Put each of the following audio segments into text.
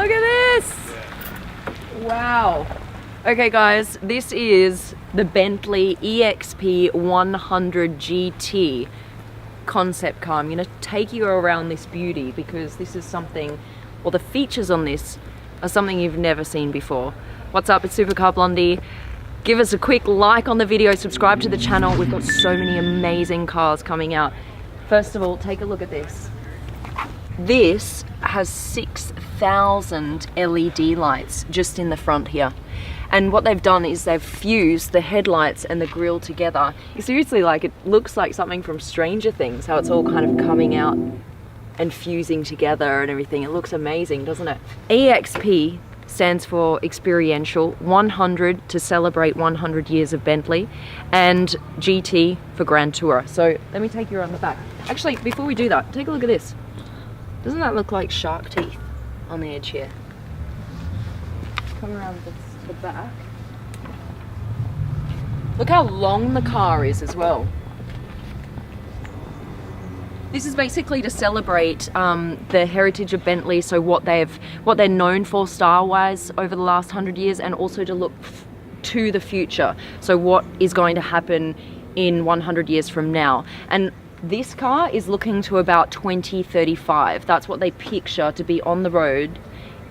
Look at this! Wow. Okay guys, this is the Bentley EXP 100 GT concept car. I'm gonna take you around this beauty because this is something, well, the features on this are something you've never seen before. What's up, it's Supercar Blondie. Give us a quick like on the video, subscribe to the channel. We've got so many amazing cars coming out. First of all, take a look at this. This has 6,000 LED lights just in the front here. And what they've done is they've fused the headlights and the grille together. Seriously, like, it looks like something from Stranger Things, how it's all kind of coming out and fusing together and everything. It looks amazing, doesn't it? EXP stands for experiential, 100 to celebrate 100 years of Bentley, and GT for Grand Tourer. So let me take you around the back. Actually, before we do that, take a look at this. Doesn't that look like shark teeth on the edge here? Come around the back. Look how long the car is as well. This is basically to celebrate the heritage of Bentley, so what they're known for style-wise over the last 100 years, and also to look to the future. So what is going to happen in 100 years from now. And this car is looking to about 2035. That's what they picture to be on the road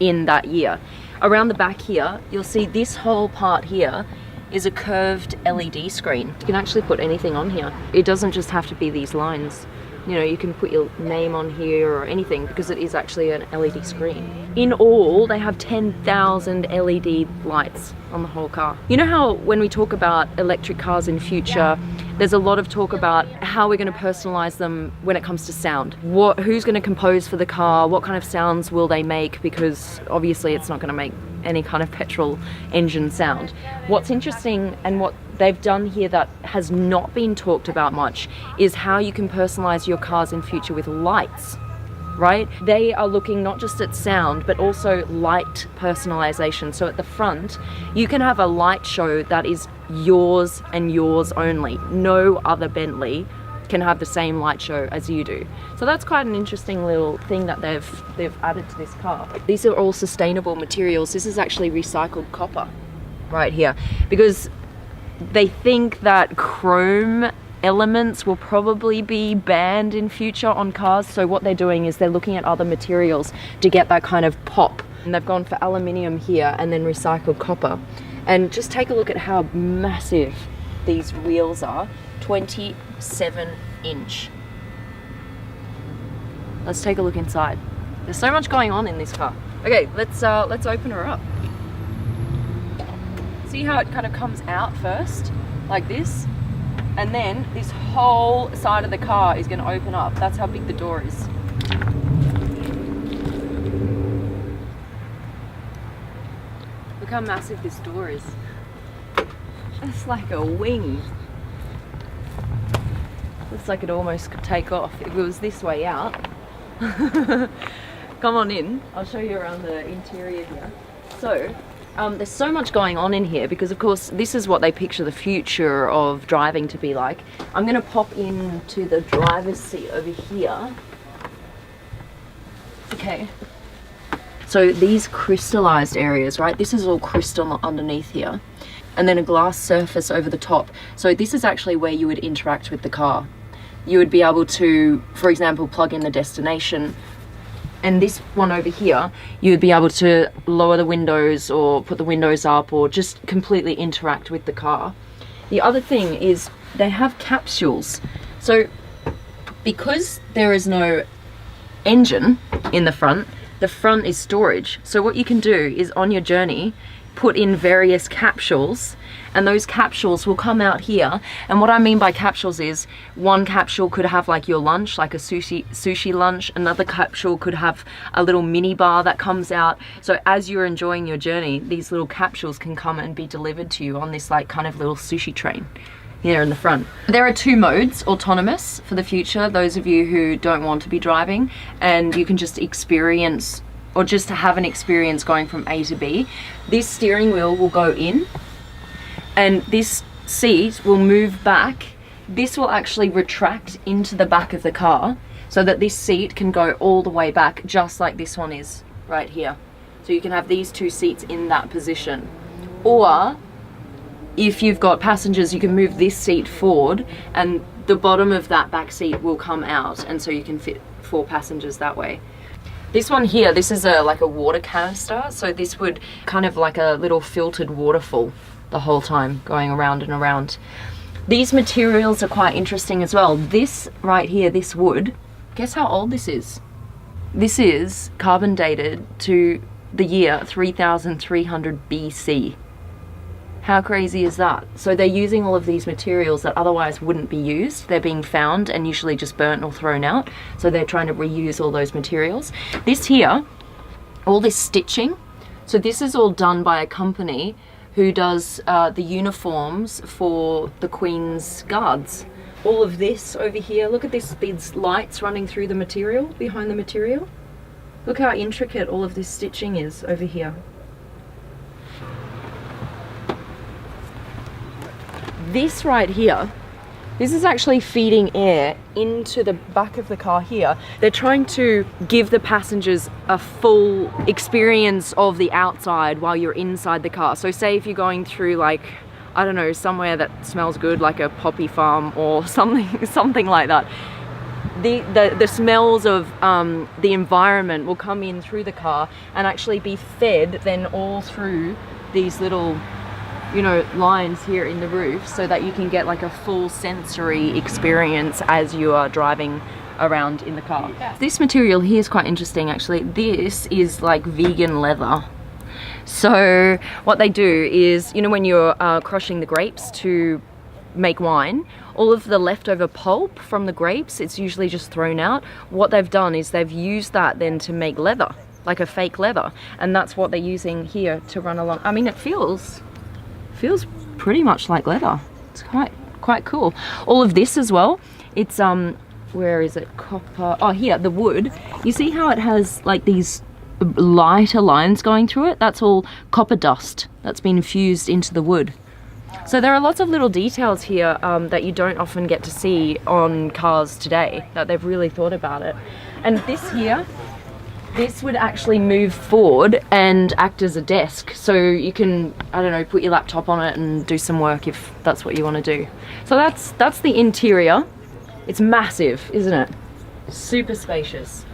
in that year. Around the back here, you'll see this whole part here is a curved LED screen. You can actually put anything on here. It doesn't just have to be these lines. You know, you can put your name on here or anything because it is actually an LED screen. In all, they have 10,000 LED lights on the whole car. You know how when we talk about electric cars in future, there's a lot of talk about how we're going to personalize them when it comes to sound. Who's going to compose for the car? What kind of sounds will they make? Because obviously it's not going to make any kind of petrol engine sound. What's interesting and what they've done here that has not been talked about much is how you can personalize your cars in future with lights, right? They are looking not just at sound, but also light personalization. So at the front, you can have a light show that is yours and yours only. No other Bentley can have the same light show as you do. So that's quite an interesting little thing that they've added to this car. These are all sustainable materials. This is actually recycled copper right here, because they think that chrome elements will probably be banned in future on cars. So what they're doing is they're looking at other materials to get that kind of pop. And they've gone for aluminium here and then recycled copper. And just take a look at how massive these wheels are. 27-inch. Let's take a look inside. There's so much going on in this car. Okay, let's open her up. See how it kind of comes out first, like this, and then this whole side of the car is going to open up. That's how big the door is. Look how massive this door is. It's like a wing. Looks like it almost could take off if it was this way out. Come on in, I'll show you around the interior here. So, there's so much going on in here because of course this is what they picture the future of driving to be like. I'm going to pop into the driver's seat over here. Okay. So these crystallized areas, right? This is all crystal underneath here. And then a glass surface over the top. So this is actually where you would interact with the car. You would be able to, for example, plug in the destination. And this one over here, you would be able to lower the windows or put the windows up or just completely interact with the car. The other thing is they have capsules. So because there is no engine in the front is storage. So what you can do is on your journey, put in various capsules, and those capsules will come out here. And what I mean by capsules is one capsule could have like your lunch, like a sushi lunch. Another capsule could have a little mini bar that comes out. So as you're enjoying your journey, these little capsules can come and be delivered to you on this like kind of little sushi train here in the front. There are two modes, autonomous for the future, those of you who don't want to be driving, and you can just experience or just to have an experience going from A to B. This steering wheel will go in and this seat will move back. This will actually retract into the back of the car so that this seat can go all the way back, just like this one is right here. So you can have these two seats in that position. Or if you've got passengers, you can move this seat forward and the bottom of that back seat will come out, and so you can fit 4 passengers that way. This one here, this is like a water canister, so this would kind of like a little filtered waterfall the whole time, going around and around. These materials are quite interesting as well. This right here, this wood, guess how old this is? This is carbon dated to the year 3300 BC. How crazy is that? So they're using all of these materials that otherwise wouldn't be used. They're being found and usually just burnt or thrown out. So they're trying to reuse all those materials. This here, all this stitching, so this is all done by a company who does the uniforms for the Queen's Guards. All of this over here, look at this, these lights running through the material, behind the material. Look how intricate all of this stitching is over here. This right here, this is actually feeding air into the back of the car here. They're trying to give the passengers a full experience of the outside while you're inside the car. So say if you're going through like, I don't know, somewhere that smells good, like a poppy farm or something like that. The smells of the environment will come in through the car and actually be fed then all through these little, you know, lines here in the roof, so that you can get like a full sensory experience as you are driving around in the car. Yeah. This material here is quite interesting actually. This is like vegan leather. So what they do is, you know, when you're crushing the grapes to make wine, all of the leftover pulp from the grapes, it's usually just thrown out. What they've done is they've used that then to make leather, like a fake leather, and that's what they're using here to run along. I mean, it feels pretty much like leather. It's quite cool. All of this as well, it's where is it? Copper. Oh, here, the wood. You see how it has like these lighter lines going through it? That's all copper dust that's been infused into the wood. So there are lots of little details here that you don't often get to see on cars today, that they've really thought about it. And this here, this would actually move forward and act as a desk, so you can, I don't know, put your laptop on it and do some work if that's what you want to do. So that's the interior. It's massive, isn't it? Super spacious.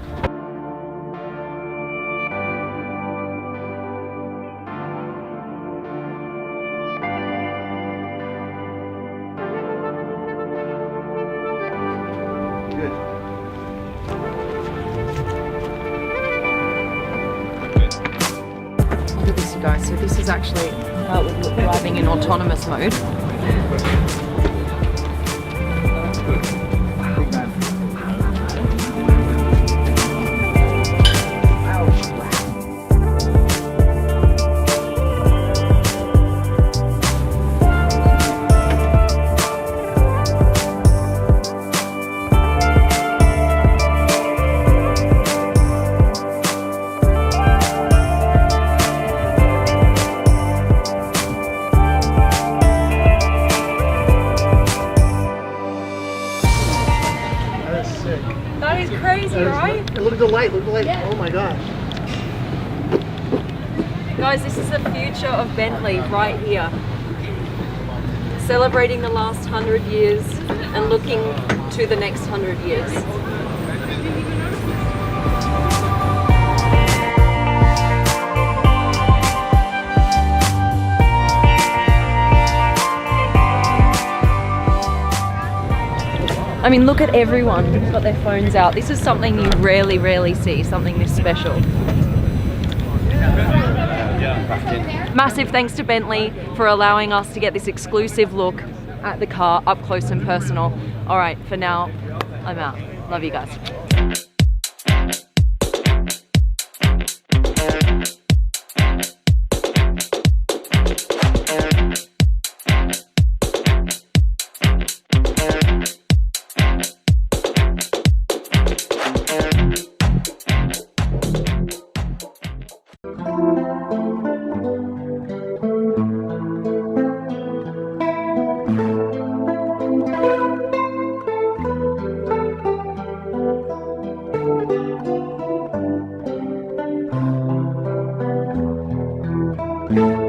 Guys, so this is actually how it would look driving in autonomous mode. That is crazy, right? Look at the light, look at the light. Yeah. Oh my gosh. Guys, this is the future of Bentley right here. Celebrating the last 100 years and looking to the next 100 years. I mean, look at everyone who's got their phones out. This is something you rarely see, something this special. Massive thanks to Bentley for allowing us to get this exclusive look at the car up close and personal. All right, for now, I'm out. Love you guys. Bye.